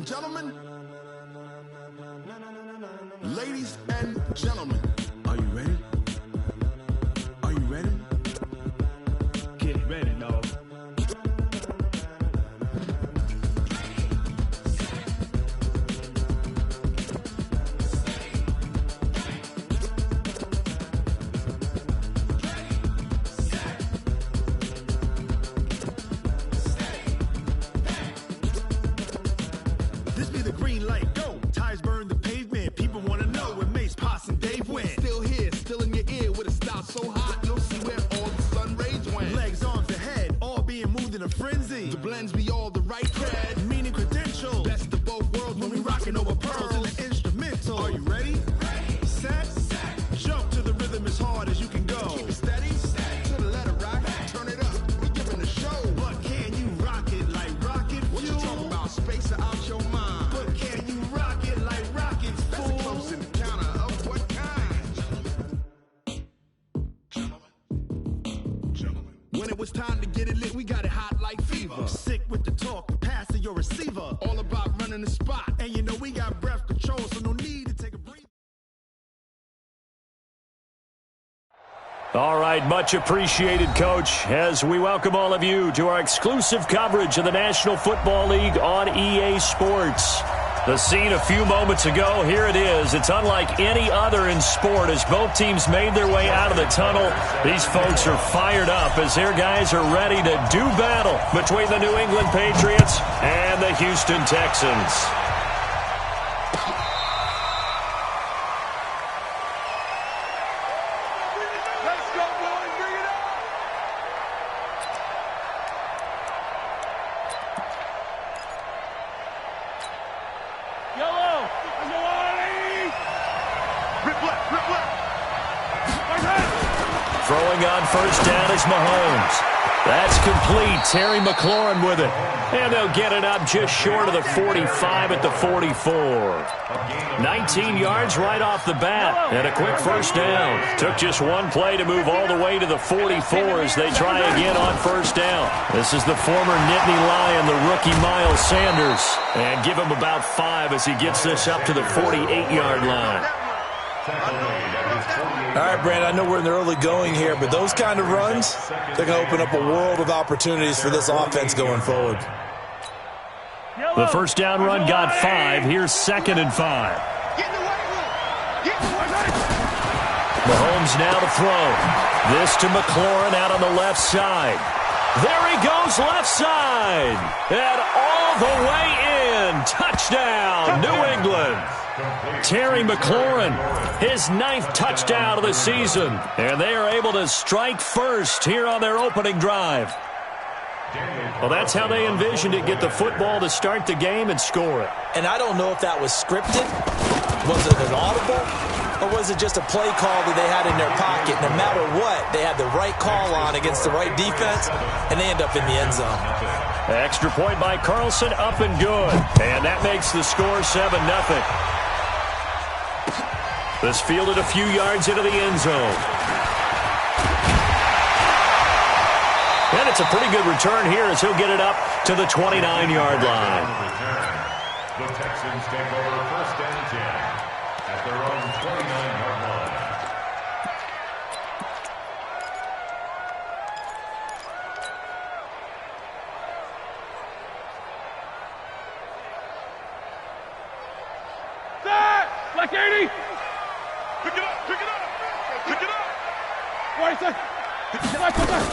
and gentlemen, ladies and gentlemen, are you ready? Are you ready? Get ready, dog. This be the green light, go. Tires burn the pavement. People want to know where Mace, Poss, and Dave went. Still here, still in your ear with a style so hot, you'll see where all the sun rays went. Legs, arms, and head, all being moved in a frenzy. The blends be all the right cred, meaning credentials. Best of both worlds when we rocking over pearls in the instrumental. Are you ready? Ready. Set. Jump to the rhythm as hard as you can go. Keep it steady. To the letter rock. Turn it up. We giving the show. But can you rock it like rocket fuel? What you talking about? Space out your mind. But can you rock it like rockets, fool? That's a close encounter of what kind? Gentlemen. When it was time to get it lit, we got it hot like fever. Sick with the talk, pass to your receiver. All about running the spot. And you know we got breath control, so no need to take a breather. All right, much appreciated, Coach, as we welcome all of you to our exclusive coverage of the National Football League on EA Sports. The scene a few moments ago, here it is. It's unlike any other in sport as both teams made their way out of the tunnel. These folks are fired up as their guys are ready to do battle between the New England Patriots and the Houston Texans. Throwing on first down is Mahomes. That's complete. Terry McLaurin with it. And they'll get it up just short of the 45 at the 44. 19 yards right off the bat. And a quick first down. Took just one play to move all the way to the 44 as they try again on first down. This is the former Nittany Lion, the rookie Miles Sanders. And give him about 5 as he gets this up to the 48-yard line. All right, Brandon, I know we're in the early going here, but those kind of runs, they're going to open up a world of opportunities for this offense going forward. The first down run got 5. Here's 2nd and 5. Mahomes now to throw. This to McLaurin out on the left side. There he goes, left side. And all the way in. Touchdown, New England. Terry McLaurin, his 9th touchdown of the season. And they are able to strike first here on their opening drive. Well, that's how they envisioned it, get the football to start the game and score it. And I don't know if that was scripted. Was it an audible? Or was it just a play call that they had in their pocket? No matter what, they had the right call on against the right defense, and they end up in the end zone. Extra point by Carlson, up and good. And that makes the score 7-0. This fielded a few yards into the end zone. And it's a pretty good return here as he'll get it up to the 29-yard line. The Texans take over first and 10 at their own 29-yard line. Black 80! Pick it up! Pick it up! Pick it up! Right side! Come back!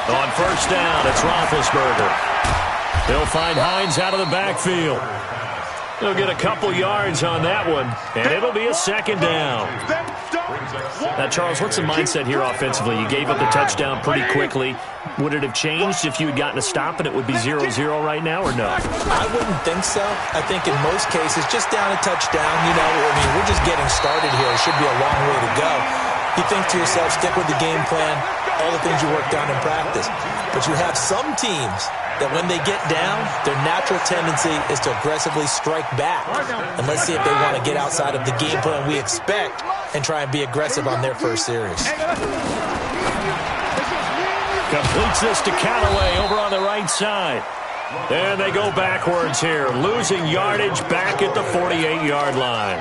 On first down, it's Roethlisberger. They'll find Hines out of the backfield. They'll get a couple yards on that one, and it'll be a 2nd down. Now, Charles, what's the mindset here offensively? You gave up the touchdown pretty quickly. Would it have changed if you had gotten a stop and it would be 0-0 right now, or no? I wouldn't think so. I think in most cases, just down a touchdown, we're just getting started here. It should be a long way to go. You think to yourself, stick with the game plan, all the things you worked on in practice. But you have some teams that when they get down, their natural tendency is to aggressively strike back. And let's see if they want to get outside of the game plan we expect and try and be aggressive on their first series. Completes this to Callaway over on the right side. And they go backwards here, losing yardage back at the 48-yard line.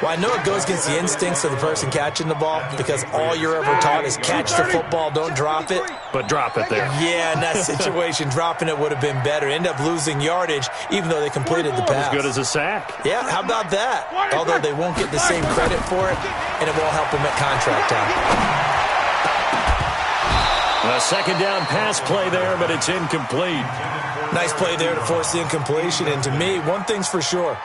Well, I know it goes against the instincts of the person catching the ball because all you're ever taught is catch the football, don't drop it. But drop it there. Yeah, in that situation, dropping it would have been better. End up losing yardage even though they completed the pass. As good as a sack. Yeah, how about that? Although they won't get the same credit for it, and it won't help them at contract time. A second down pass play there, but it's incomplete. Nice play there to force the incompletion. And to me, one thing's for sure.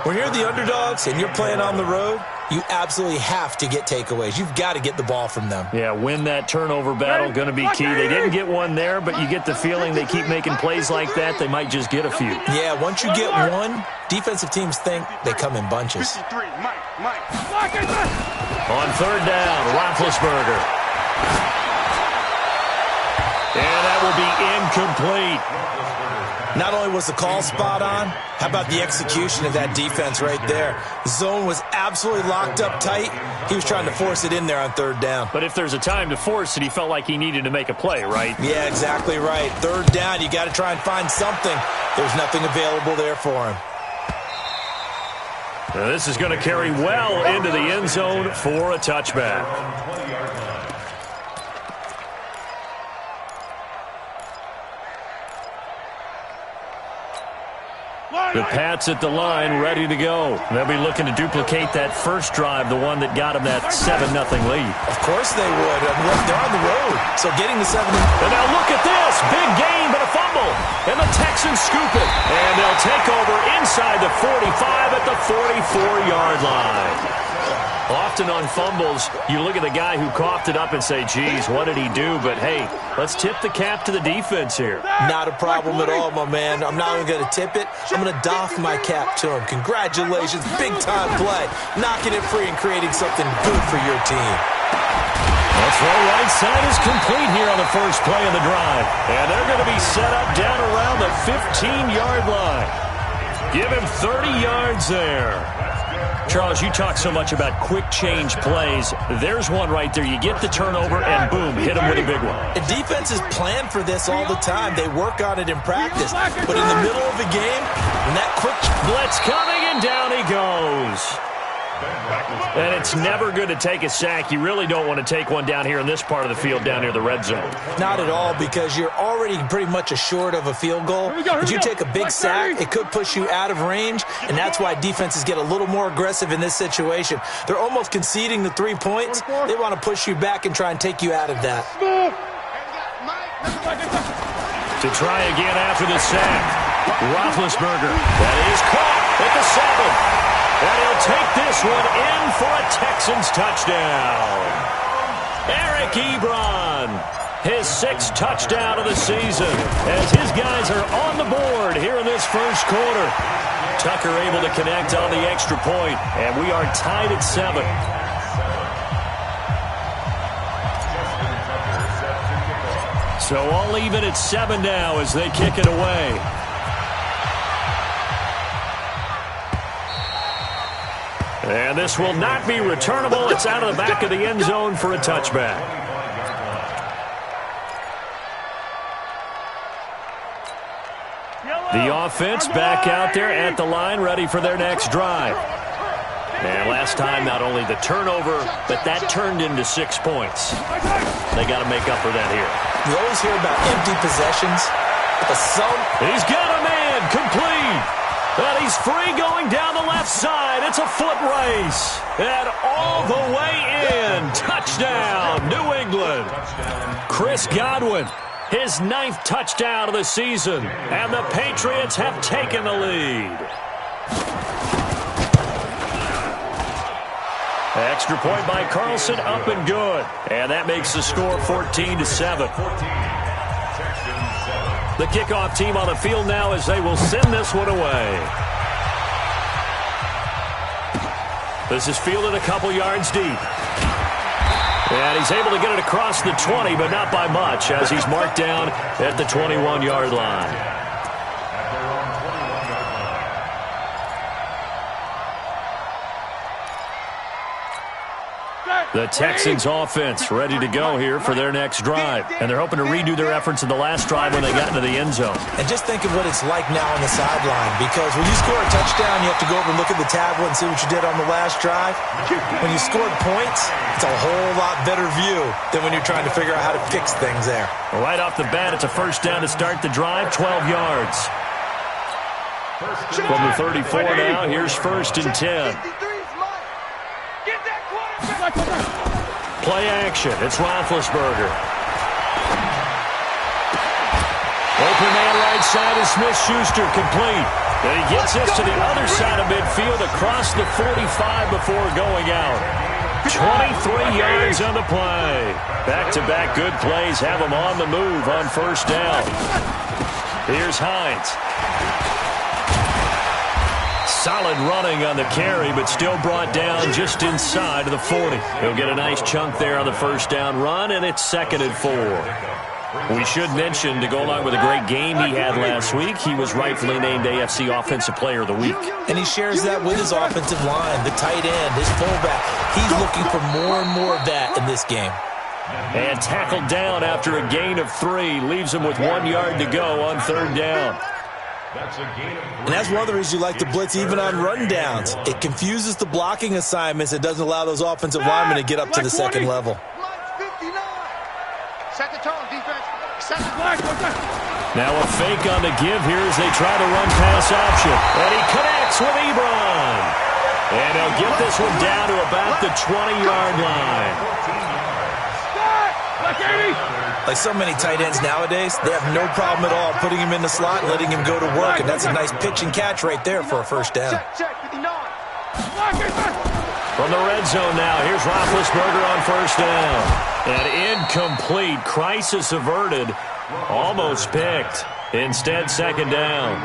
When you're the underdogs and you're playing on the road, you absolutely have to get takeaways. You've got to get the ball from them. Yeah, win that turnover battle, going to be key. They didn't get one there, but you get the feeling they keep making plays like that, they might just get a few. Yeah, once you get one, defensive teams think they come in bunches. On third down, Roethlisberger. And that will be incomplete. Not only was the call spot on, how about the execution of that defense right there? The zone was absolutely locked up tight. He was trying to force it in there on third down. But if there's a time to force it, he felt like he needed to make a play, right? Yeah, exactly right. Third down, you got to try and find something. There's nothing available there for him. Now this is going to carry well into the end zone for a touchback. The Pats at the line, ready to go. They'll be looking to duplicate that first drive, the one that got them that 7-0 lead. Of course they would. I mean, they're on the road, so getting the 7. And now look at this. Big gain, but a fumble. And the Texans scoop it. And they'll take over inside the 45 at the 44-yard line. Often on fumbles, you look at the guy who coughed it up and say, geez, what did he do? But, hey, let's tip the cap to the defense here. Not a problem at all, my man. I'm not even going to tip it. I'm going to doff my cap to him. Congratulations. Big-time play. Knocking it free and creating something good for your team. That throw right side is complete here on the first play of the drive. And they're going to be set up down around the 15-yard line. Give him 30 yards there. Charles, you talk so much about quick change plays. There's one right there. You get the turnover, and boom, hit him with a big one. And defenses plan for this all the time. They work on it in practice. But in the middle of the game, when that quick blitz coming, and down he goes. And it's never good to take a sack. You really don't want to take one down here in this part of the field, down near the red zone. Not at all, because you're already pretty much assured of a field goal. If you take a big sack, it could push you out of range, and that's why defenses get a little more aggressive in this situation. They're almost conceding the 3 points. They want to push you back and try and take you out of that. To try again after the sack. Roethlisberger. That is caught at the 7. And he'll take this one in for a Texans touchdown. Eric Ebron, his 6th touchdown of the season, as his guys are on the board here in this first quarter. Tucker able to connect on the extra point, and we are tied at 7. So all even at 7 now as they kick it away. And this will not be returnable. It's out of the back of the end zone for a touchback. The offense back out there at the line, ready for their next drive. And last time, not only the turnover, but that turned into 6 points. They got to make up for that here. You always hear about empty possessions, but some... He's got a man, complete. And he's free going down the left side. It's a foot race. And all the way in. Touchdown, New England. Chris Godwin, his 9th touchdown of the season. And the Patriots have taken the lead. Extra point by Carlson, up and good. And that makes the score 14-7. The kickoff team on the field now as they will send this one away. This is fielded a couple yards deep. And he's able to get it across the 20, but not by much, as he's marked down at the 21-yard line. The Texans offense ready to go here for their next drive. And they're hoping to redo their efforts in the last drive when they got into the end zone. And just think of what it's like now on the sideline, because when you score a touchdown, you have to go over and look at the tablet and see what you did on the last drive. When you scored points, it's a whole lot better view than when you're trying to figure out how to fix things there. Right off the bat, it's a first down to start the drive, 12 yards. From the 34 now, here's 1st and 10. Play action. It's Roethlisberger. Open man right side is Smith-Schuster, complete. And he gets this to the other side of midfield across the 45 before going out. 23 yards on the play. Back-to-back good plays have him on the move on first down. Here's Hines. Solid running on the carry, but still brought down just inside of the 40. He'll get a nice chunk there on the first down run, and it's 2nd and 4. We should mention, to go along with a great game he had last week, he was rightfully named AFC Offensive Player of the Week. And he shares that with his offensive line, the tight end, his fullback. He's looking for more and more of that in this game. And tackled down after a gain of 3. Leaves him with 1 yard to go on 3rd down. And that's one of the reasons you like to blitz even on rundowns. It confuses the blocking assignments. It doesn't allow those offensive linemen to get up to the second level. Set the tone, defense. Now a fake on the give here as they try to run pass option. And he connects with Ebron. And he'll get this one down to about the 20-yard line. Like so many tight ends nowadays, they have no problem at all putting him in the slot and letting him go to work. And that's a nice pitch and catch right there for a first down. From the red zone now, here's Roethlisberger on first down. And incomplete. Crisis averted. Almost picked. Instead, 2nd down.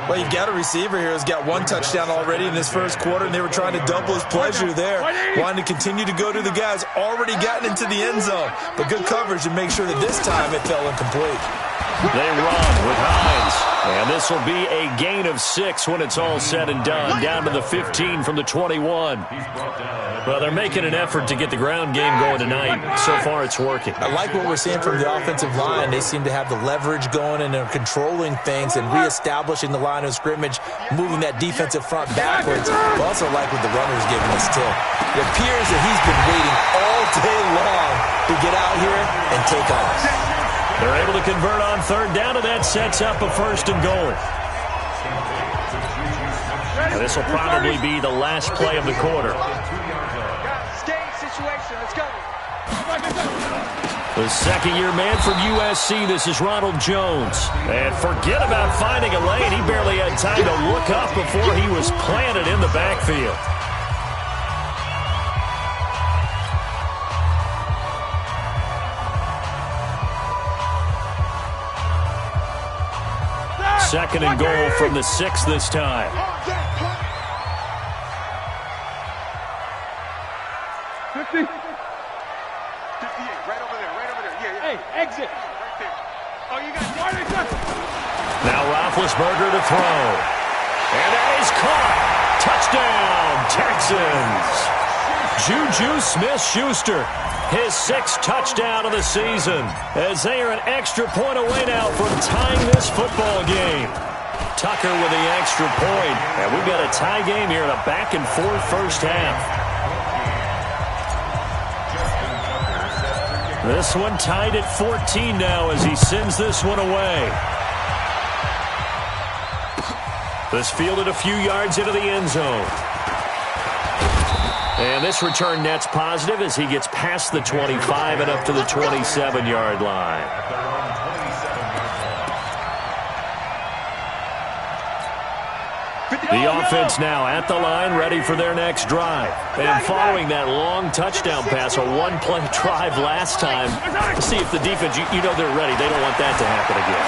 Well, you've got a receiver here who's got 1 touchdown already in this first quarter, and they were trying to double his pleasure there. Wanting to continue to go to the guys already gotten into the end zone. But good coverage to make sure that this time it fell incomplete. They run with Hines. And this will be a gain of 6 when it's all said and done. Down to the 15 from the 21. Well, they're making an effort to get the ground game going tonight. So far, it's working. I like what we're seeing from the offensive line. They seem to have the leverage going and are controlling things and reestablishing the line of scrimmage, moving that defensive front backwards. I also like what the runner's giving us, too. It appears that he's been waiting all day long to get out here and take off. They're able to convert on 3rd down, and that sets up a 1st and goal. This will probably be the last play of the quarter. The second-year man from USC, this is Ronald Jones. And forget about finding a lane. He barely had time to look up before he was planted in the backfield. Second and goal from the 6 this time. 50. 58, right over there. Yeah. Hey, exit. Right there. Oh, you got it. Now Roethlisberger to throw. And that is caught. Touchdown, Texans. Juju Smith-Schuster, his 6th touchdown of the season, as they are an extra point away now from tying this football game. Tucker with the extra point, and we've got a tie game here in a back-and-forth first half. This one tied at 14 now as he sends this one away. This fielded a few yards into the end zone. And this return net's positive as he gets past the 25 and up to the 27-yard line. The offense now at the line, ready for their next drive. And following that long touchdown pass, a one-play drive last time, to see if the defense, you know they're ready. They don't want that to happen again.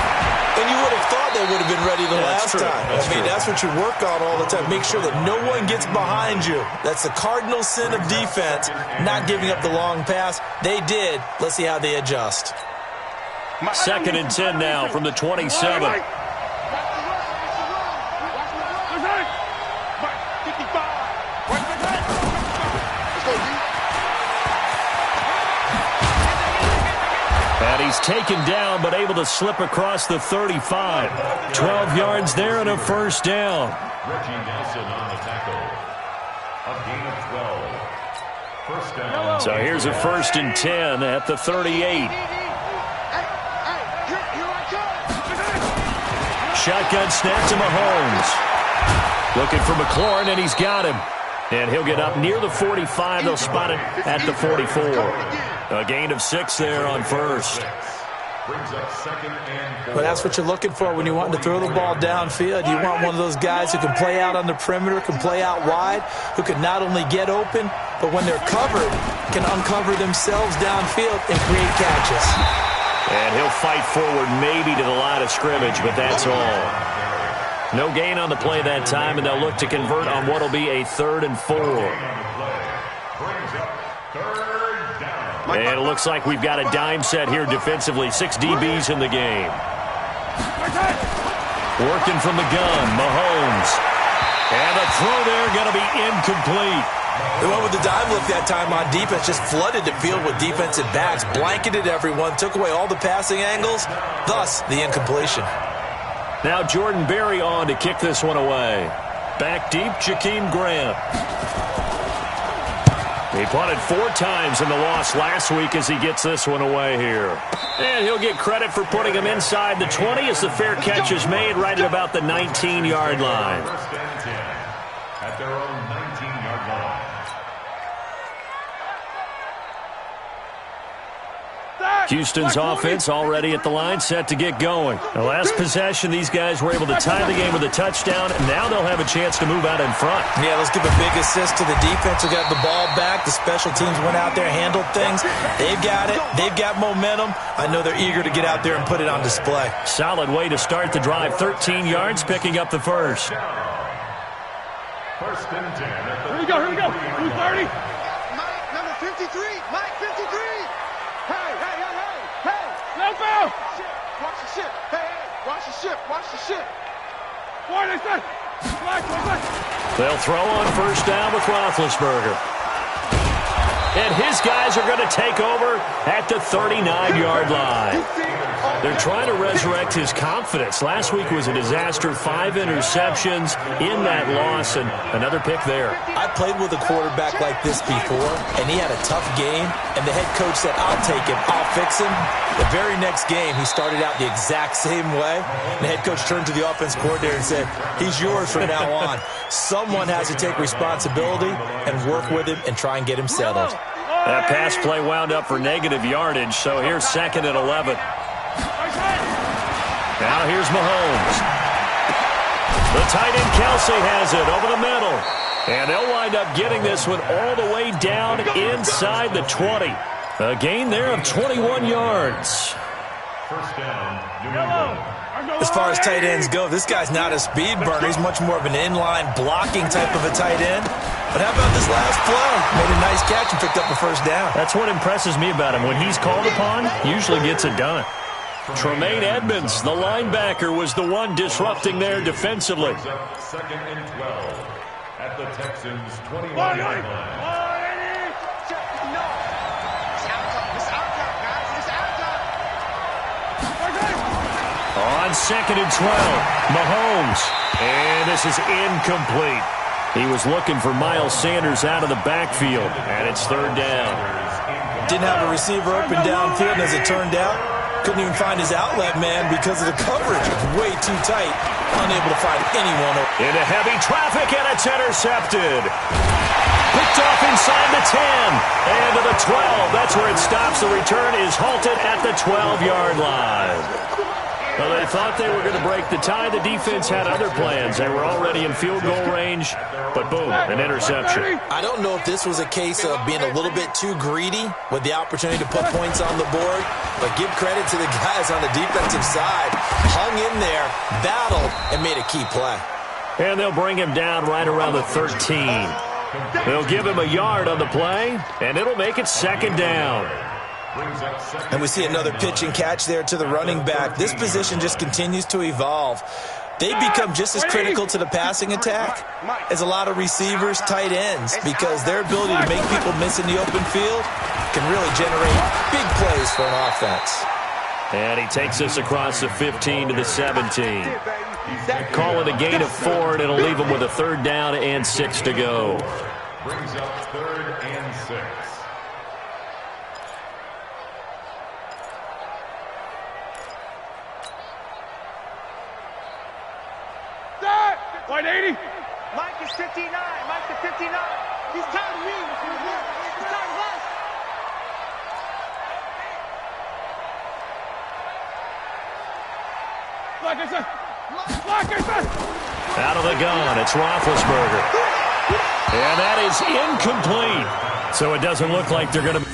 And you would have thought they would have been ready the last time. That's what you work on all the time. Make sure that no one gets behind you. That's the cardinal sin of defense, not giving up the long pass. They did. Let's see how they adjust. 2nd and 10 now from the 27. And he's taken down but able to slip across the 35. 12 yards there and a first down. Reggie Nelson on the tackle. A gain of 12. First down. So here's a 1st and 10 at the 38. Shotgun snap to Mahomes. Looking for McLaurin, and he's got him. And he'll get up near the 45. They'll spot it at the 44. A gain of 6 there on first. Brings up 2nd and 4. Well, that's what you're looking for when you want to throw the ball downfield. You want one of those guys who can play out on the perimeter, can play out wide, who can not only get open, but when they're covered, can uncover themselves downfield and create catches. And he'll fight forward maybe to the line of scrimmage, but that's all. No gain on the play that time, and they'll look to convert on what will be a 3rd and 4. And it looks like we've got a dime set here defensively. 6 DBs in the game. Working from the gun, Mahomes. And the throw there going to be incomplete. They went with the dime look that time on defense, just flooded the field with defensive backs, blanketed everyone, took away all the passing angles, thus the incompletion. Now Jordan Berry on to kick this one away. Back deep, Jakeem Grant. He punted 4 times in the loss last week as he gets this one away here. And he'll get credit for putting him inside the 20 as the fair catch is made right at about the 19-yard line. First and 10 at their own 19-yard line. Houston's offense already at the line, set to get going. The last possession, these guys were able to tie the game with a touchdown, and now they'll have a chance to move out in front. Yeah, let's give a big assist to the defense who got the ball back. The special teams went out there, handled things. They've got it. They've got momentum. I know they're eager to get out there and put it on display. Solid way to start the drive. 13 yards, picking up the first. First and 10 at the Here we go, here we go. Who's 30? Mike, number 53. Mike, 53. Hey, hey, hey, hey, hey. Left bound. Watch the ship. Hey, hey, watch the ship. Watch the ship. Why they say? Black. They'll throw on first down with Roethlisberger. And his guys are going to take over at the 39-yard line. They're trying to resurrect his confidence. Last week was a disaster. 5 interceptions in that loss, and another pick there. I played with a quarterback like this before, and he had a tough game, and the head coach said, I'll take him, I'll fix him. The very next game, he started out the exact same way. And the head coach turned to the offense coordinator and said, he's yours from now on. Someone has to take responsibility and work with him and try and get him settled. That pass play wound up for negative yardage, so here's 2nd and 11. Now here's Mahomes. The tight end Kelsey has it over the middle. And they'll wind up getting this one all the way down inside the 20. A gain there of 21 yards. First down, New England. As far as tight ends go, this guy's not a speed burner. He's much more of an inline blocking type of a tight end. But how about this last play? Made a nice catch and picked up a first down. That's what impresses me about him. When he's called upon, usually gets it done. Tremaine Edmonds, the linebacker, was the one disrupting there defensively. 2nd and 12 at the Texans' 21-yard line. On 2nd and 12, Mahomes. And this is incomplete. He was looking for Miles Sanders out of the backfield, and it's 3rd down. Didn't have a receiver open downfield, and as it turned out, couldn't even find his outlet man because of the coverage. It was way too tight. Unable to find anyone. Into heavy traffic, and it's intercepted. Picked off inside the 10. And to the 12. That's where it stops. The return is halted at the 12-yard line. Well, they thought they were going to break the tie. The defense had other plans. They were already in field goal range, but boom, an interception. I don't know if this was a case of being a little bit too greedy with the opportunity to put points on the board, but give credit to the guys on the defensive side. Hung in there, battled, and made a key play. And they'll bring him down right around the 13. They'll give him a yard on the play, and it'll make it 2nd down. And we see another pitch and catch there to the running back. This position just continues to evolve. They become just as critical to the passing attack as a lot of receivers, tight ends, because their ability to make people miss in the open field can really generate big plays for an offense. And he takes us across the 15 to the 17. Call it a gain of 4, and it'll leave him with a 3rd down and 6 to go. Brings up 3rd and 6. White 80. Mike is 59. Mike to 59. He's tired of me. He's tired of us. Out of the gun, it's Roethlisberger. And that is incomplete. So it doesn't look like they're going to...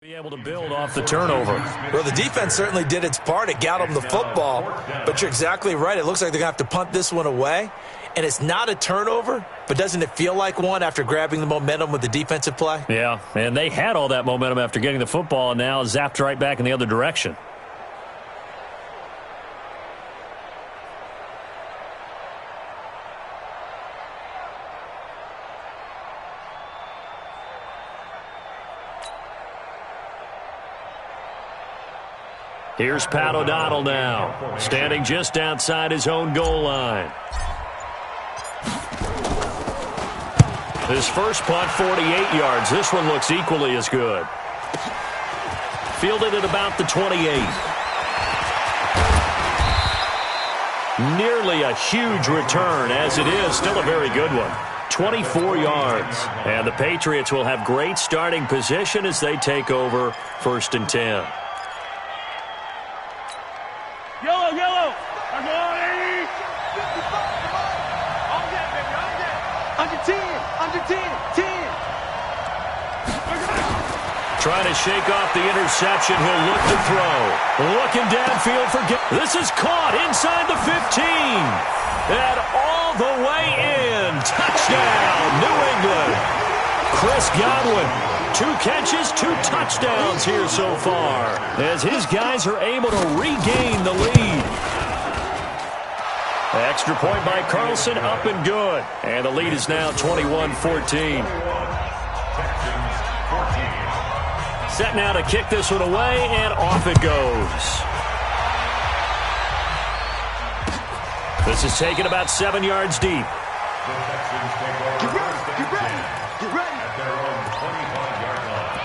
be able to build off the turnover. Well, the defense certainly did its part. It got them the football. But you're exactly right. It looks like they're going to have to punt this one away. And it's not a turnover, but doesn't it feel like one after grabbing the momentum with the defensive play? Yeah, and they had all that momentum after getting the football, and now zapped right back in the other direction. Here's Pat O'Donnell now, standing just outside his own goal line. His first punt, 48 yards. This one looks equally as good. Fielded at about the 28. Nearly a huge return, as it is still a very good one. 24 yards. And the Patriots will have great starting position as they take over 1st and 10. Yellow, yellow. I'm going 80. 55, come on. On that, baby, on that. Under 10, under 10, 10. Trying to shake off the interception. He'll look to throw. Looking downfield for... This is caught inside the 15. And all the way in. Touchdown, New England. Chris Godwin. 2 catches, 2 touchdowns here so far, as his guys are able to regain the lead. Extra point by Carlson, up and good. And the lead is now 21-14. Set now to kick this one away, and off it goes. This is taken about 7 yards deep. Get ready, get ready, get ready. At their own 25-yard line.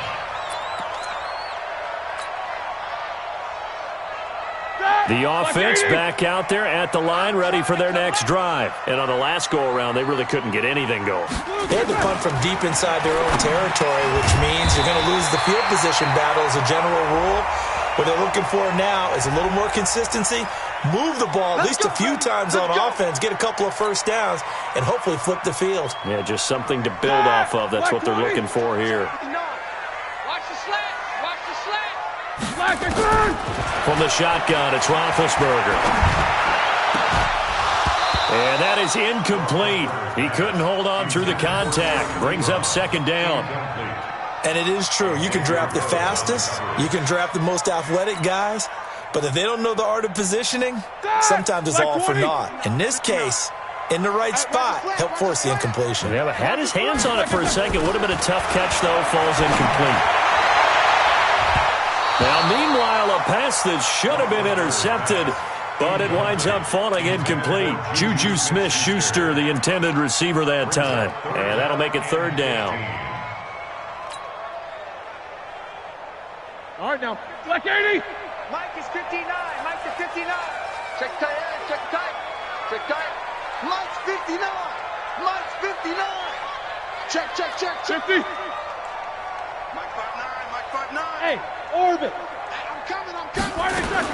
The offense back out there at the line, ready for their next drive. And on the last go-around, they really couldn't get anything going. They had to punt from deep inside their own territory, which means you're going to lose the field position battle as a general rule. What they're looking for now is a little more consistency, move the ball at least a few times on offense, get a couple of first downs, and hopefully flip the field. Yeah, just something to build off of. That's what they're looking for here. Watch the slant, watch the slant. From the shotgun, it's Roethlisberger. And that is incomplete. He couldn't hold on through the contact. Brings up 2nd down. And it is true. You can draft the fastest. You can draft the most athletic guys. But if they don't know the art of positioning, sometimes it's all for naught. In this case, in the right spot, helped force the incompletion. Yeah, but had his hands on it for a second. Would have been a tough catch, though. Falls incomplete. Now, meanwhile, a pass that should have been intercepted, but it winds up falling incomplete. Juju Smith-Schuster, the intended receiver that time. And that'll make it 3rd down. All right, now. Black 80. Mike is 59. Mike to 59. Check tight end. Check tight. Check tight. Mike's 59. Mike's 59. Check, check, check, check. 50. Hey, orbit. I'm coming. Why are they touching?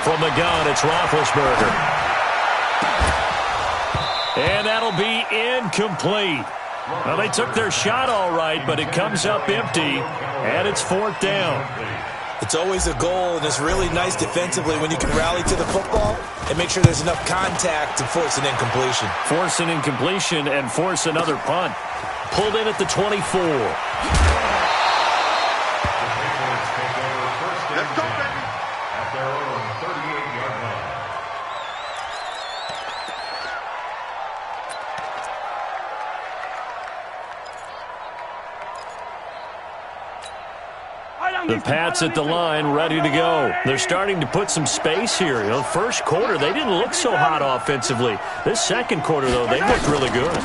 From the gun, it's Roethlisberger. And that'll be incomplete. Well, they took their shot all right, but it comes up empty, and it's 4th down. It's always a goal, and it's really nice defensively when you can rally to the football and make sure there's enough contact to force an incompletion. Force an incompletion and force another punt. Pulled in at the 24. Let's go, baby. At their own 38-yard line. The Pats at the line, ready to go. They're starting to put some space here. You know, first quarter, they didn't look so hot offensively. This second quarter, though, they looked really good.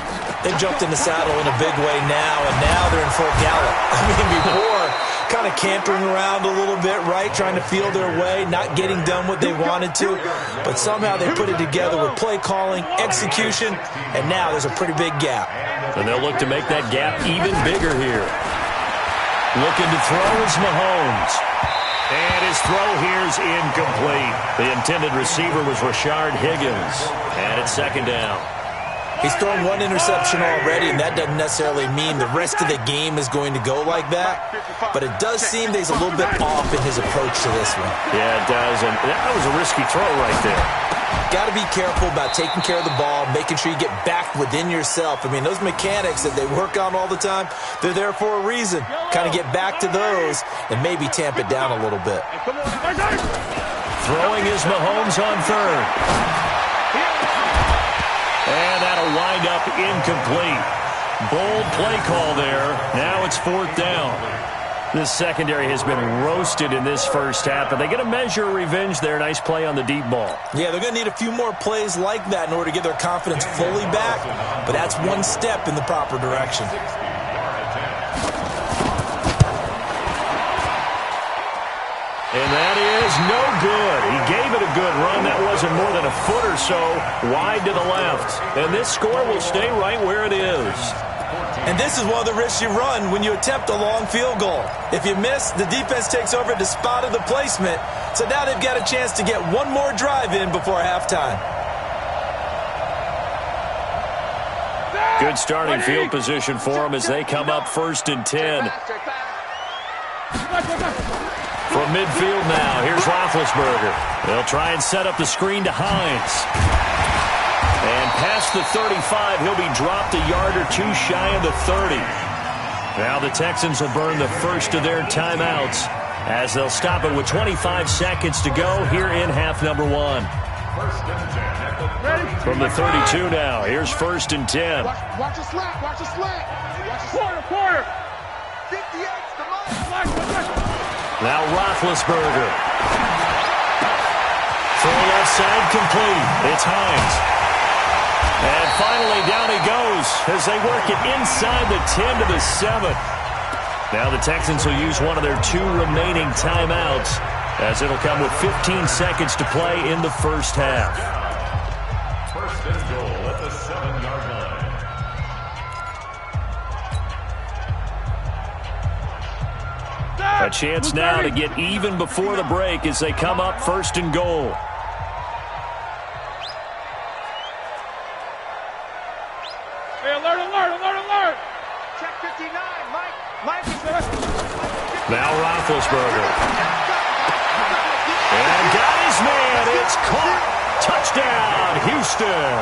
They jumped in the saddle in a big way now, and now they're in full gallop. I mean, before, kind of cantering around a little bit, right, trying to feel their way, not getting done what they wanted to, but somehow they put it together with play calling, execution, and now there's a pretty big gap. And they'll look to make that gap even bigger here. Looking to throw is Mahomes. And his throw here's incomplete. The intended receiver was Rashard Higgins. And it's 2nd down. He's thrown one interception already, and that doesn't necessarily mean the rest of the game is going to go like that. But it does seem that he's a little bit off in his approach to this one. Yeah, it does. And that was a risky throw right there. Got to be careful about taking care of the ball, making sure you get back within yourself. I mean, those mechanics that they work on all the time, they're there for a reason. Kind of get back to those and maybe tamp it down a little bit. Throwing is Mahomes on 3rd. And that'll wind up incomplete. Bold play call there. Now it's 4th down. This secondary has been roasted in this first half, but they get a measure of revenge there. Nice play on the deep ball. Yeah, they're going to need a few more plays like that in order to get their confidence fully back, but that's one step in the proper direction. And that is no good. He gave it a good run. That wasn't more than a foot or so wide to the left. And this score will stay right where it is. And this is one of the risks you run when you attempt a long field goal. If you miss, the defense takes over at the spot of the placement. So now they've got a chance to get one more drive in before halftime. Good starting field position for them as they come up 1st and 10. From midfield now, here's Roethlisberger. They'll try and set up the screen to Hines. And past the 35, he'll be dropped a yard or two shy of the 30. Now the Texans will burn the first of their timeouts as they'll stop it with 25 seconds to go here in half number 1. From the 32 now, here's 1st and 10. Watch the slant. Watch the slant. Quarter. 58's the money. Now Roethlisberger. Throw left side complete. It's Hines. And finally, down he goes as they work it inside the 10 to the 7. Now the Texans will use one of their 2 remaining timeouts as it'll come with 15 seconds to play in the first half. 1st and goal at the 7-yard line. A chance now to get even before the break as they come up 1st and goal. Alert. Check 59, Mike Now Roethlisberger. And got his man. It's caught. Touchdown, Houston.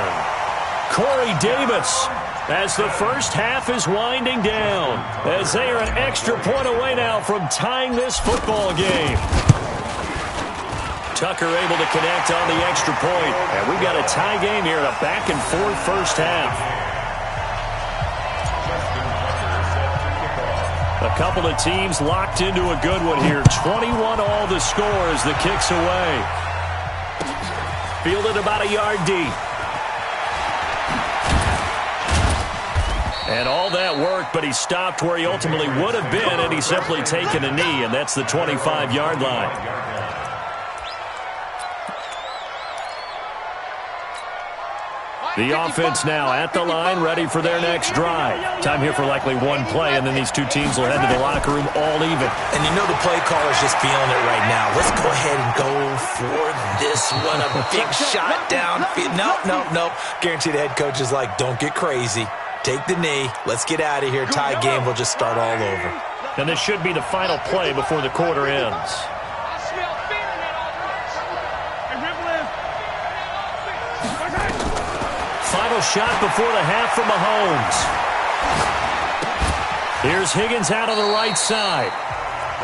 Corey Davis as the first half is winding down as they are an extra point away now from tying this football game. Tucker able to connect on the extra point. And we've got a tie game here in a back-and-forth first half. A couple of teams locked into a good one here. 21 all the score as the kick's away. Fielded about a yard deep. And all that work, but he stopped where he ultimately would have been, and he's simply taken a knee, and that's the 25-yard line. The offense now at the line, ready for their next drive. Time here for likely one play, and then these two teams will head to the locker room all even. And you know the play caller's just feeling it right now. Let's go ahead and go for this one. A big shot down. No. Guarantee the head coach is like, don't get crazy. Take the knee. Let's get out of here. Tie game. We'll just start all over. And this should be the final play before the quarter ends. Final shot before the half from Mahomes. Here's Higgins out on the right side.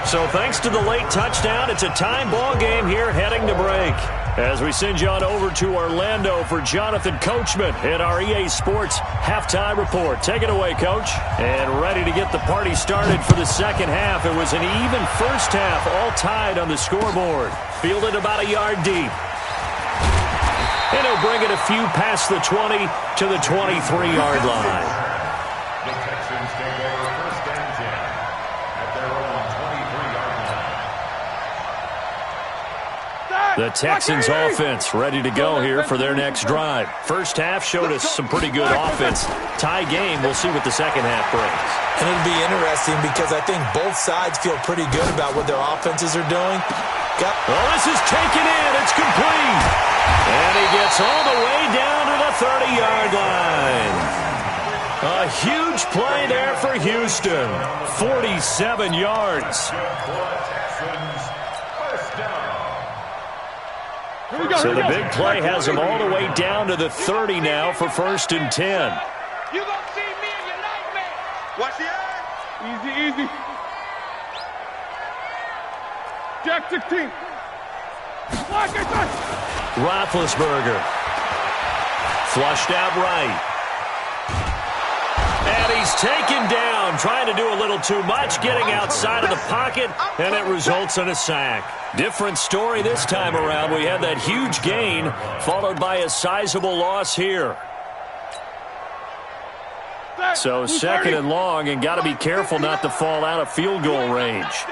So thanks to the late touchdown, it's a time ball game here heading to break. As we send you on over to Orlando for Jonathan Coachman in our EA Sports halftime report. Take it away, Coach. And ready to get the party started for the second half. It was an even first half, all tied on the scoreboard. Fielded about a yard deep. And he'll bring it a few past the 20 to the 23-yard line. The Texans take over first and 10 at their own 23-yard line. The Texans offense ready to go here for their next drive. First half showed us some pretty good offense. Tie game, we'll see what the second half brings. And it'll be interesting because I think both sides feel pretty good about what their offenses are doing. Well, this is taken in. It's complete. And he gets all the way down to the 30-yard line. A huge play there for Houston. 47 yards. So the big play has him all the way down to the 30 now for first and 10. You gonna see me in your nightmare. Watch the eye. Easy. Jack 16. Roethlisberger. Flushed out right. And he's taken down, trying to do a little too much, getting outside of the pocket, and it results in a sack. Different story this time around. We had that huge gain, followed by a sizable loss here. So second and long, and got to be careful not to fall out of field goal range.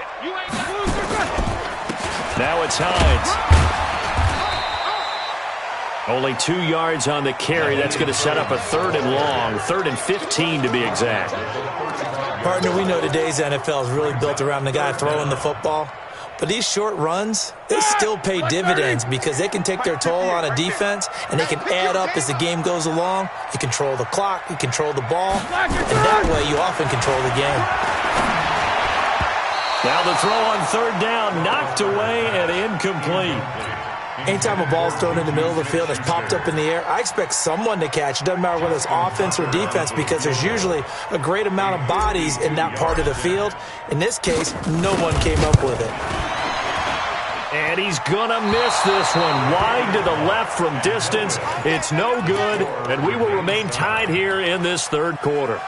Now it's Hines. Only 2 yards on the carry. That's going to set up a third and long, 3rd and 15 to be exact. Partner, we know today's NFL is really built around the guy throwing the football. But these short runs, they still pay dividends because they can take their toll on a defense and they can add up as the game goes along. You control the clock, you control the ball, and that way you often control the game. Now the throw on third down, knocked away and incomplete. Anytime a ball's thrown in the middle of the field that's popped up in the air, I expect someone to catch. It doesn't matter whether it's offense or defense because there's usually a great amount of bodies in that part of the field. In this case, no one came up with it. And he's going to miss this one. Wide to the left from distance. It's no good, and we will remain tied here in this third quarter.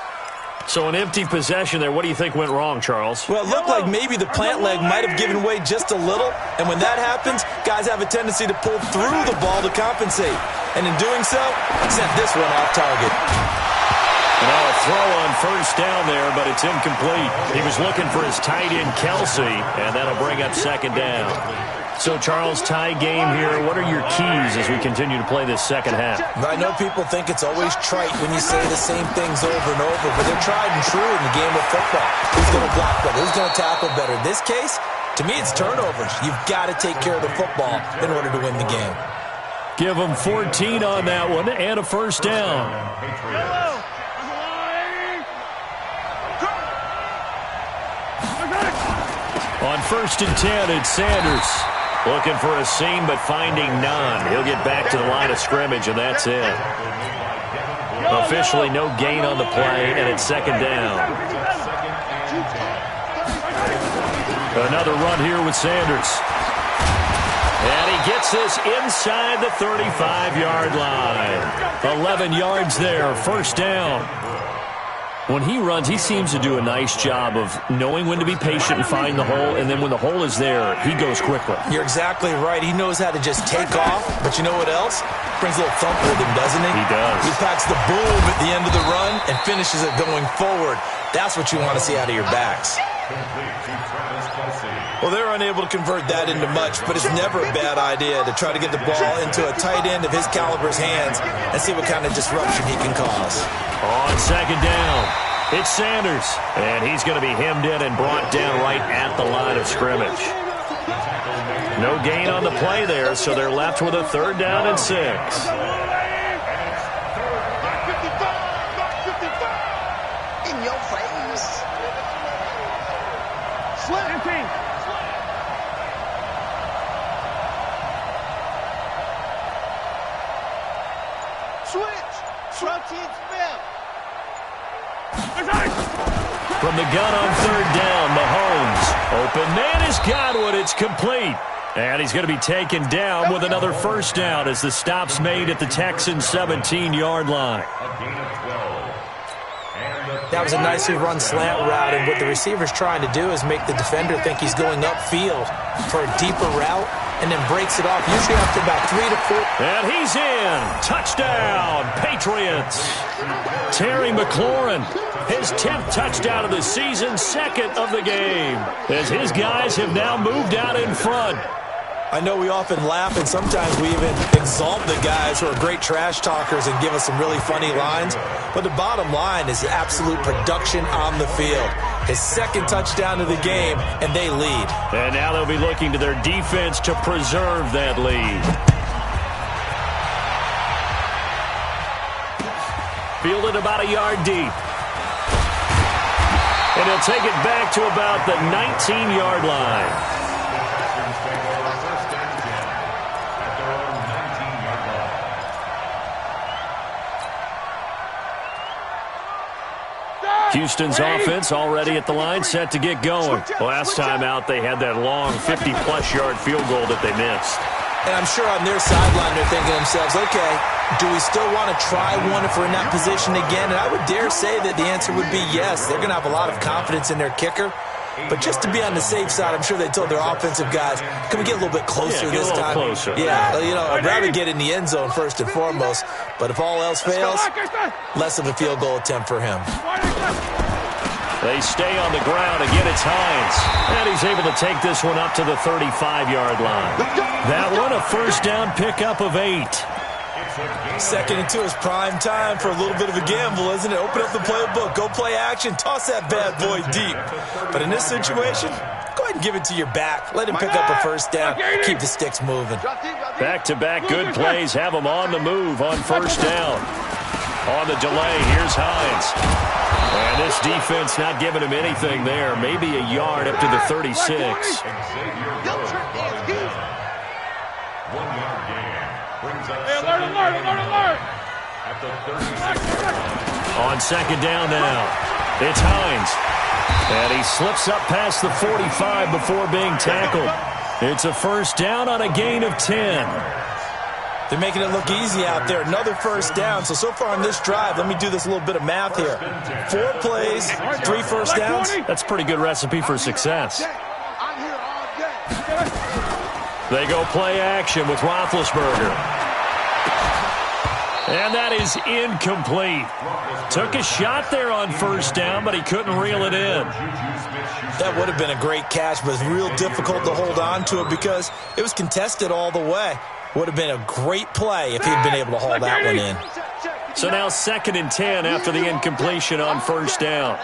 So an empty possession there. What do you think went wrong, Charles? Well, it looked like maybe the plant leg might have given way just a little. And when that happens, guys have a tendency to pull through the ball to compensate. And in doing so, sent this one off target. Now a throw on first down there, but it's incomplete. He was looking for his tight end, Kelsey, and that'll bring up second down. So, Charles, tie game here. What are your keys as we continue to play this second half? I know people think it's always trite when you say the same things over and over, but they're tried and true in the game of football. Who's going to block better? Who's going to tackle better? In this case, to me, it's turnovers. You've got to take care of the football in order to win the game. Give them 14 on that one and a first down. On first and 10, it's Sanders. Looking for a seam, but finding none. He'll get back to the line of scrimmage, and that's it. Officially no gain on the play, and it's second down. Another run here with Sanders. And he gets this inside the 35-yard line. 11 yards there, first down. When he runs, he seems to do a nice job of knowing when to be patient and find the hole, and then when the hole is there, he goes quickly. You're exactly right. He knows how to just take off, but you know what else? Brings a little thump with him, doesn't he? He does. He packs the boom at the end of the run and finishes it going forward. That's what you want to see out of your backs. Well, they're unable to convert that into much, but it's never a bad idea to try to get the ball into a tight end of his caliber's hands and see what kind of disruption he can cause. On second down, it's Sanders, and he's going to be hemmed in and brought down right at the line of scrimmage. No gain on the play there, so they're left with a 3rd down and 6. In your face. Switch. Routine spell. From the gun on 3rd down, Mahomes. Open man is Godwin. It's complete. And he's going to be taken down with another 1st down as the stop's made at the Texans' 17-yard line. That was a nicely run slant route, and what the receiver's trying to do is make the defender think he's going upfield for a deeper route and then breaks it off, usually after about 3 to 4. And he's in. Touchdown, Patriots. Terry McLaurin, his 10th touchdown of the season, 2nd of the game, as his guys have now moved out in front. I know we often laugh, and sometimes we even exalt the guys who are great trash talkers and give us some really funny lines. But the bottom line is the absolute production on the field. His 2nd touchdown of the game, and they lead. And now they'll be looking to their defense to preserve that lead. Fielded about a yard deep. And he'll take it back to about the 19-yard line. Houston's offense already at the line, set to get going. Last time out, they had that long 50-plus yard field goal that they missed. And I'm sure on their sideline they're thinking to themselves, okay, do we still want to try one if we're in that position again? And I would dare say that the answer would be yes. They're going to have a lot of confidence in their kicker. But just to be on the safe side, I'm sure they told their offensive guys, can we get a little bit closer this time? Closer. Yeah, you know, I'd rather get in the end zone first and foremost. But if all else fails, less of a field goal attempt for him. They stay on the ground. Again, it's Hines. And he's able to take this one up to the 35-yard line. That one, a 1st down pickup of 8. 2nd and 2 is prime time for a little bit of a gamble, isn't it? Open up the playbook, go play action, toss that bad boy deep. But in this situation, go ahead and give it to your back. Let him pick up a 1st down, keep the sticks moving. Back-to-back good plays have them on the move on 1st down. On the delay, here's Hines. And this defense not giving him anything there. Maybe a yard up to the 36. 1 yard gain. Brings up alert. At the 36. On 2nd down now, it's Hines. And he slips up past the 45 before being tackled. It's a 1st down on a gain of 10. They're making it look easy out there. Another 1st down. So far on this drive, let me do this little bit of math here. 4 plays, 3 1st downs. That's a pretty good recipe for success. They go play action with Roethlisberger. And that is incomplete. Took a shot there on 1st down, but he couldn't reel it in. That would have been a great catch, but it's real difficult to hold on to it because it was contested all the way. Would have been a great play if he'd been able to haul that one in. So now 2nd and 10 after the incompletion on 1st down.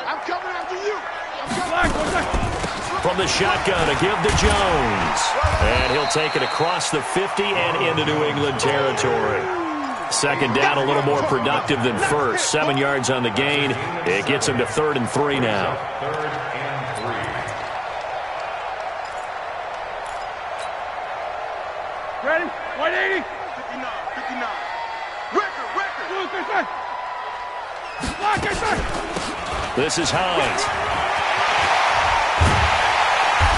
From the shotgun, a give to Jones. And he'll take it across the 50 and into New England territory. 2nd down, a little more productive than 1st. 7 yards on the gain. It gets him to 3rd and 3 now. 3rd and 3. Ready? 180. 59. This is Hines.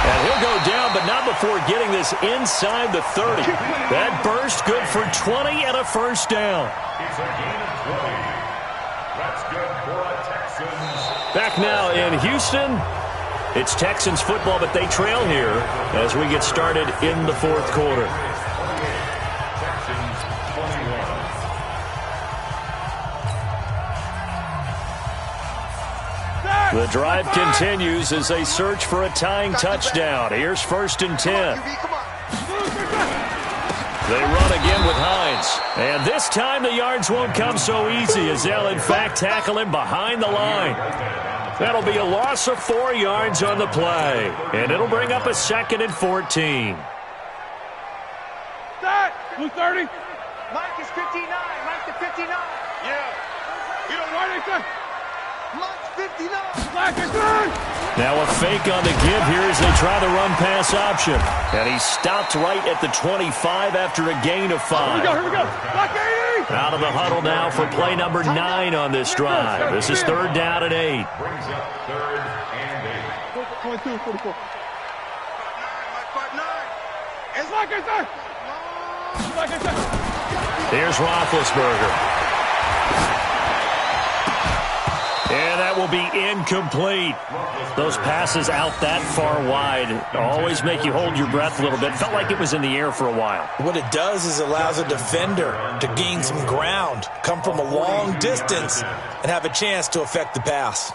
And he'll go down, but not before getting this inside the 30. That burst good for 20 and a 1st down. It's a gain of 20. That's good for a Texans. Back now in Houston. It's Texans football, but they trail here as we get started in the 4th quarter. Texans 21. The drive continues as they search for a tying touchdown. Here's 1st and 10. They run again with Hines. And this time the yards won't come so easy as they'll in fact tackle him behind the line. That'll be a loss of 4 yards on the play. And it'll bring up a 2nd and 14. Who's 30? Mike is 59. Mike the 59. Yeah. You don't want anything? Mike's 59. Black is good. Now a fake on the give here as they try the run-pass option. And he stopped right at the 25 after a gain of 5. Here we go. Black 80. Out of the huddle now for play number 9 on this drive. This is 3rd down and 8. Brings up 3rd and 8. 22, 44. Mike 59. It's like I said. Like I said. Here's Roethlisberger. And that will be incomplete. Those passes out that far wide always make you hold your breath a little bit. Felt like it was in the air for a while. What it does is allows a defender to gain some ground, come from a long distance, and have a chance to affect the pass.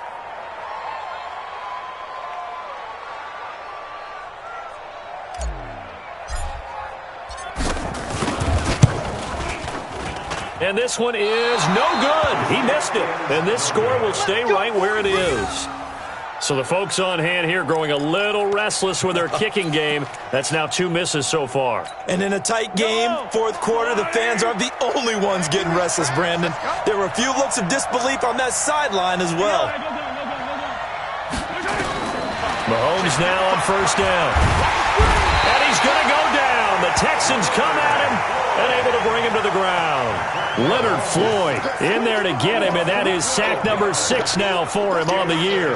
And this one is no good. He missed it. And this score will stay right where it is. So the folks on hand here growing a little restless with their kicking game. That's now 2 misses so far. And in a tight game, 4th quarter, the fans aren't the only ones getting restless, Brandon. There were a few looks of disbelief on that sideline as well. Mahomes now on 1st down. And he's going to go down. The Texans come at him and able to bring him to the ground. Leonard Floyd in there to get him, and that is sack number 6 now for him on the year.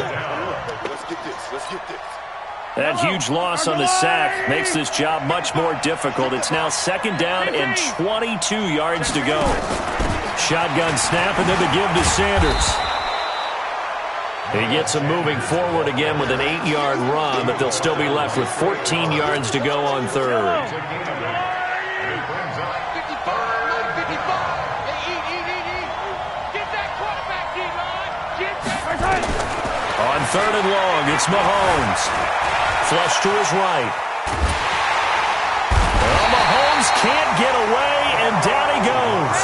That huge loss on the sack makes this job much more difficult. It's now 2nd down and 22 yards to go. Shotgun snap and then the give to Sanders. He gets him moving forward again with an 8-yard run, but they'll still be left with 14 yards to go on 3rd. On 3rd and long, it's Mahomes. Flush to his right. Well, Mahomes can't get away, and down he goes.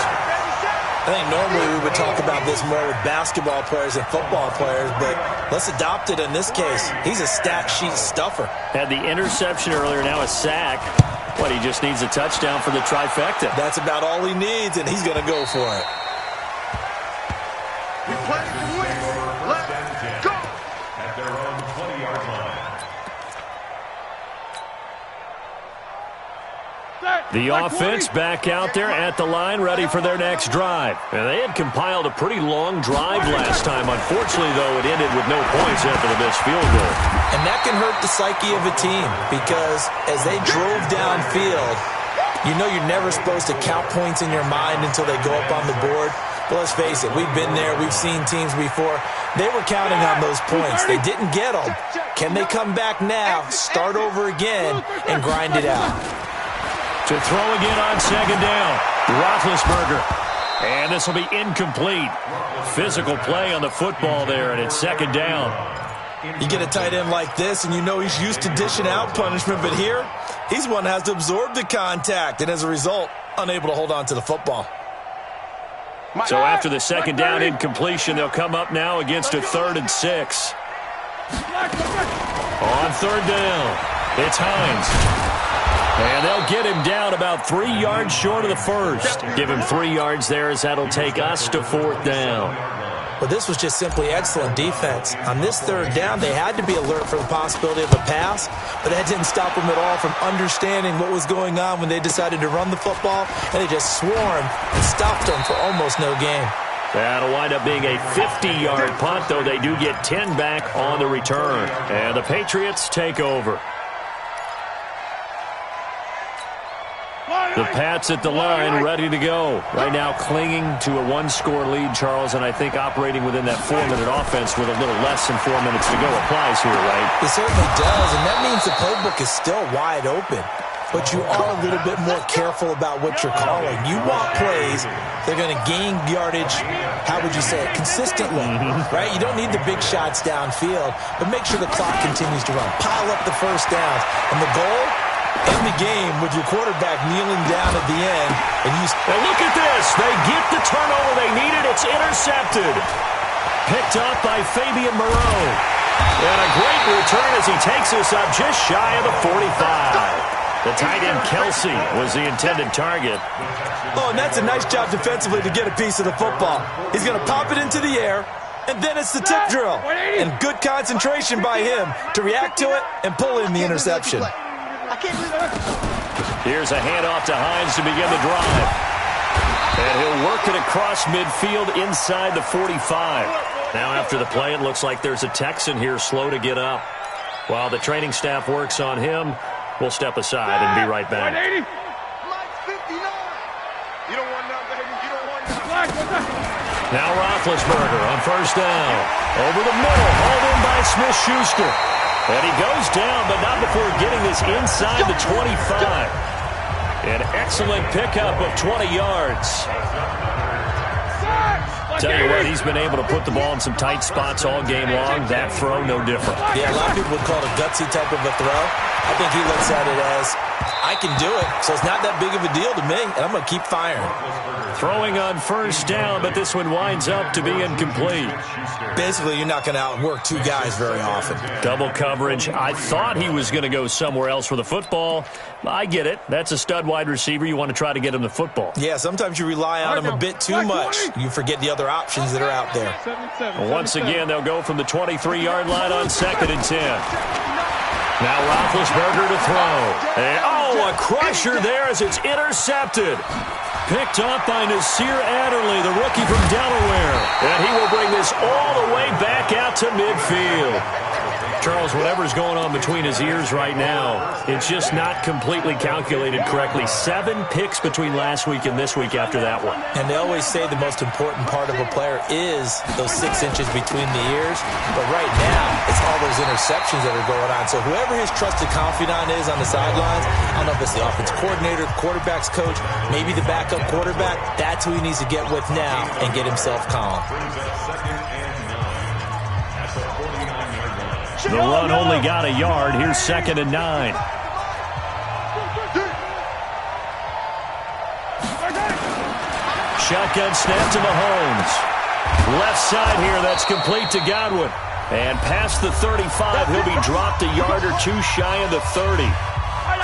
I think normally we would talk about this more with basketball players and football players, but let's adopt it in this case. He's a stat sheet stuffer. Had the interception earlier, now a sack. What, he just needs a touchdown for the trifecta. That's about all he needs, and he's going to go for it. We play to win. Let's go. At their own 20-yard line. The offense back out there at the line, ready for their next drive. And they had compiled a pretty long drive last time. Unfortunately, though, it ended with no points after the missed field goal. And that can hurt the psyche of a team because as they drove downfield, you know you're never supposed to count points in your mind until they go up on the board. But let's face it, we've been there. We've seen teams before. They were counting on those points. They didn't get them. Can they come back now, start over again, and grind it out? To throw again on 2nd down, Roethlisberger. And this will be incomplete. Physical play on the football there, and it's 2nd down. You get a tight end like this, and you know he's used to dishing out punishment, but here, he's one that has to absorb the contact, and as a result, unable to hold on to the football. So after the 2nd down incompletion, they'll come up now against a 3rd and 6. On 3rd down, it's Hines. And they'll get him down about 3 yards short of the first. Give him 3 yards there as that'll take us to 4th down. Well, this was just simply excellent defense. On this 3rd down, they had to be alert for the possibility of a pass, but that didn't stop them at all from understanding what was going on when they decided to run the football, and they just swarmed and stopped them for almost no gain. That'll wind up being a 50-yard punt, though they do get 10 back on the return. And the Patriots take over. The Pats at the line, ready to go. Right now clinging to a 1-score lead, Charles, and I think operating within that 4-minute offense with a little less than 4 minutes to go applies here, right? It certainly does, and that means the playbook is still wide open. but you are a little bit more careful about what you're calling. You want plays that are going to gain yardage, how would you say it, consistently, right? You don't need the big shots downfield, but make sure the clock continues to run. Pile up the first downs. And the goal, end the game with your quarterback kneeling down at the end. And look at this. They get the turnover they needed. It's intercepted. Picked up by Fabian Moreau. And a great return as he takes us up just shy of the 45. The tight end Kelsey was the intended target. Oh, and that's a nice job defensively to get a piece of the football. He's going to pop it into the air, and then it's the tip drill. And good concentration by him to react to it and pull in the interception. Here's a handoff to Hines to begin the drive. And he'll work it across midfield inside the 45. Now after the play, it looks like there's a Texan here slow to get up. While the training staff works on him, we'll step aside and be right back. Now Roethlisberger on first down. Over the middle, hauled in by Smith-Schuster. And he goes down, but not before getting this inside the 25. An excellent pickup of 20 yards. Tell you what, he's been able to put the ball in some tight spots all game long. That throw, no different. Yeah, a lot of people would call it a gutsy type of a throw. I think he looks at it as, I can do it, so it's not that big of a deal to me, and I'm going to keep firing. Throwing on first down, but this one winds up to be incomplete. Basically, you're not going to outwork two guys very often. Double coverage. I thought he was going to go somewhere else for the football. I get it. That's a stud wide receiver. You want to try to get him the football. Yeah, sometimes you rely on him a bit too much. You forget the other options that are out there. Once again, they'll go from the 23-yard line on 2nd and 10. Now Roethlisberger to throw. And, a crusher there as it's intercepted. Picked up by Nasir Adderley, the rookie from Delaware. And he will bring this all the way back out to midfield. Charles, whatever's going on between his ears right now, it's just not completely calculated correctly. 7 picks between last week and this week after that one. And they always say the most important part of a player is those 6 inches between the ears. But right now, it's all those interceptions that are going on. So whoever his trusted confidant is on the sidelines, I don't know if it's the offense coordinator, quarterback's coach, maybe the backup quarterback, that's who he needs to get with now and get himself calm. The run only got a yard. Here's 2nd and 9. Shotgun snap to Mahomes. Left side here, that's complete to Godwin. And past the 35, he'll be dropped a yard or two shy of the 30.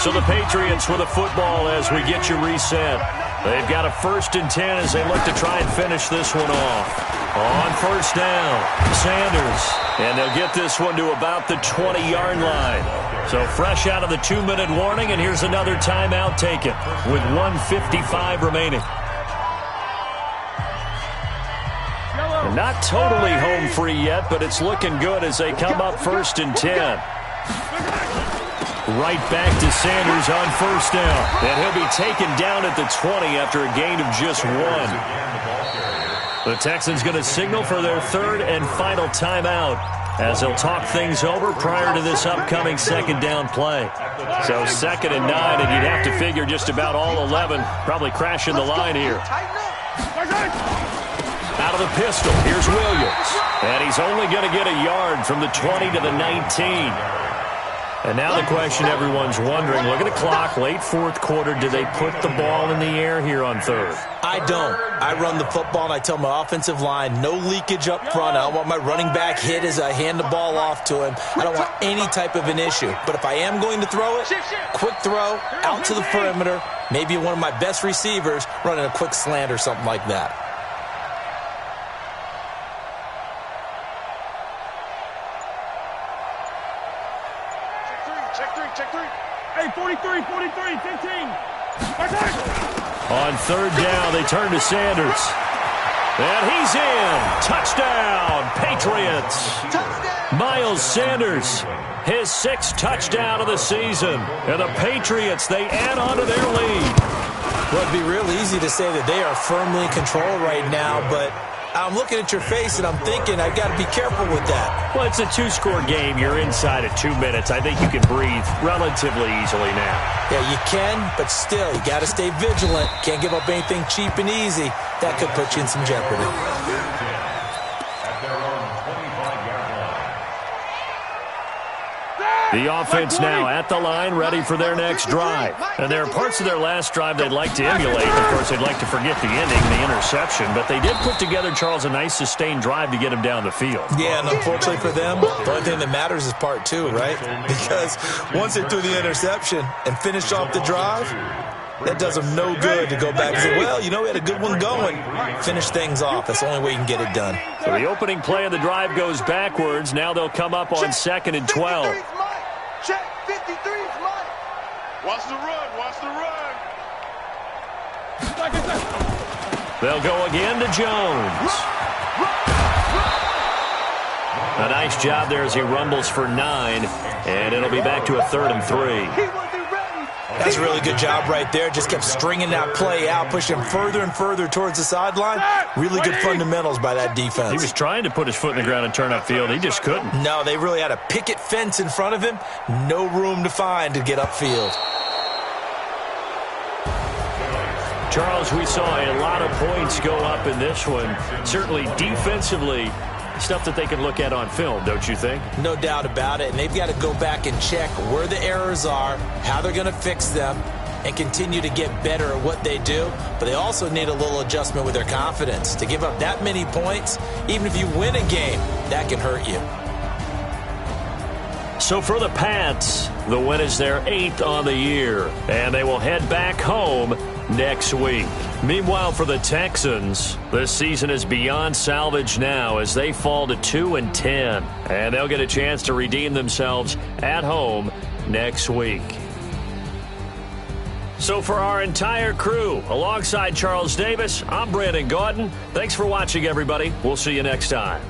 So the Patriots with a football as we get you reset. They've got a 1st and 10 as they look to try and finish this one off. On first down, Sanders. And they'll get this one to about the 20-yard line. So fresh out of the 2-minute warning, and here's another timeout taken with 1:55 remaining. Not totally home free yet, but it's looking good as they come up 1st and 10. Right back to Sanders on first down. And he'll be taken down at the 20 after a gain of just 1. The Texans going to signal for their 3rd and final timeout as they'll talk things over prior to this upcoming 2nd down play. So 2nd and 9, and you'd have to figure just about all 11 probably crashing the line here. Out of the pistol, here's Williams. And he's only going to get a yard from the 20 to the 19. And now the question everyone's wondering, look at the clock, late 4th quarter, do they put the ball in the air here on 3rd? I don't. I run the football, and I tell my offensive line, no leakage up front. I don't want my running back hit as I hand the ball off to him. I don't want any type of an issue. But if I am going to throw it, quick throw, out to the perimeter, maybe one of my best receivers running a quick slant or something like that. Check three. Hey, 43, 15. On 3rd down, they turn to Sanders. And he's in. Touchdown, Patriots. Touchdown. Miles Sanders, his 6th touchdown of the season. And the Patriots, they add on to their lead. Well, it'd be real easy to say that they are firmly in control right now, but I'm looking at your face, and I'm thinking I got to be careful with that. Well, it's a two-score game. You're inside of 2 minutes. I think you can breathe relatively easily now. Yeah, you can, but still, you got to stay vigilant. Can't give up anything cheap and easy. That could put you in some jeopardy. The offense now at the line, ready for their next drive. And there are parts of their last drive they'd like to emulate. Of course, they'd like to forget the ending, the interception. But they did put together, Charles, a nice sustained drive to get him down the field. Yeah, and unfortunately for them, the only thing that matters is part two, right? Because once they threw the interception and finished off the drive, that does them no good to go back and say, well, you know, we had a good one going. Finish things off. That's the only way you can get it done. So the opening play of the drive goes backwards. Now they'll come up on 2nd and 12. Check, 53's mine. Watch the run, watch the run. They'll go again to Jones. A nice job there as he rumbles for 9, and it'll be back to a 3rd and 3. He wasn't ready. That's a really good job right there. Just kept stringing that play out, pushing him further and further towards the sideline. Really good fundamentals by that defense. He was trying to put his foot in the ground and turn upfield. He just couldn't. No, they really had a picket fence in front of him. No room to find to get upfield. Charles, we saw a lot of points go up in this one. Certainly defensively, stuff that they can look at on film, don't you think? No doubt about it. And they've got to go back and check where the errors are, how they're going to fix them, and continue to get better at what they do. But they also need a little adjustment with their confidence. To give up that many points, even if you win a game, that can hurt you. So for the Pats, the win is their 8th on the year, and they will head back home next week. Meanwhile, for the Texans, this season is beyond salvage now as they fall to 2-10, and they'll get a chance to redeem themselves at home next week. So for our entire crew, alongside Charles Davis, I'm Brandon Gaudin. Thanks for watching, everybody. We'll see you next time.